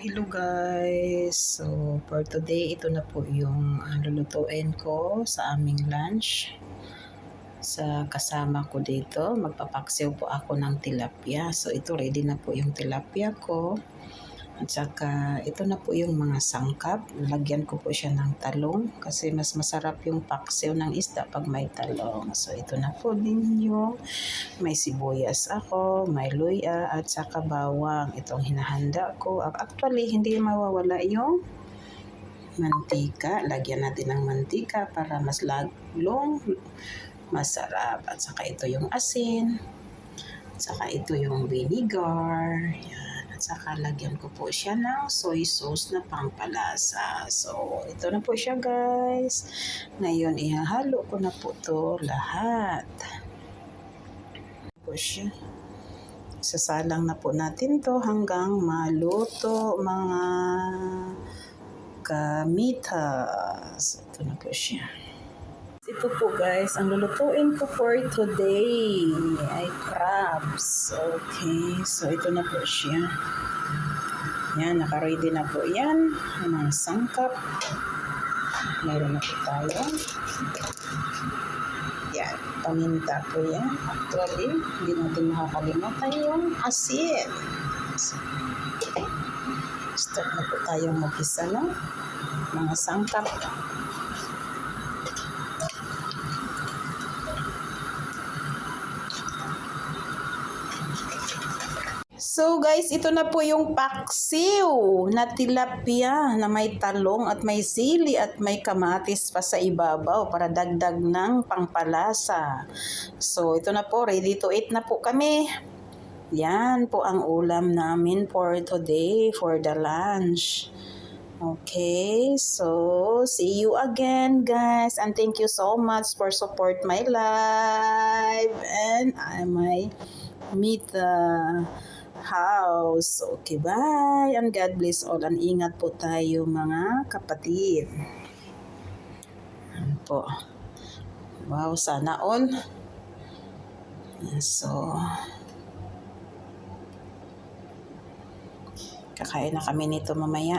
Hello guys! So for today, ito na po yung lulutuin ko sa aming lunch. Sa kasama ko dito, magpapaksiw po ako ng tilapia. So ito ready na po yung tilapia ko. At saka ito na po yung mga sangkap. Lagyan ko po siya ng talong kasi mas masarap yung paksiw ng isda pag may talong. So ito na po ninyo. May sibuyas ako, may luya at saka bawang. Itong hinahanda ko. Actually, hindi mawawala yung mantika. Lagyan natin ng mantika para mas lalong masarap. At saka ito yung asin. At saka ito yung vinegar. Yan. At saka lagyan ko po siya ng soy sauce na pampalasa. So, ito na po siya guys. Ngayon, ihahalo ko na po to lahat. Po siya. Sasalang na po natin to hanggang maluto mga kamitas. Ito na po siya. Ito po guys, ang lulutuin ko for today ay crabs. Okay, so ito na po siya. Yan, naka-ready na po yan. Ang mga sangkap. Meron na po tayo. Yan, paminta po yan. Actually, hindi natin makakalimutan yung asin. So, start na po tayong mag-isa ng mga sangkap. So guys, ito na po yung paksiw na tilapia na may talong at may sili at may kamatis pa sa ibabaw para dagdag ng pangpalasa. So ito na po, ready to eat na po kami. Yan po ang ulam namin for today, for the lunch. Okay, so see you again guys, and thank you so much for support my live and my meet house. Okay, bye. And God bless all. And ingat po tayo mga kapatid. Ano po. Wow, sana all. So, kakain na kami nito mamaya.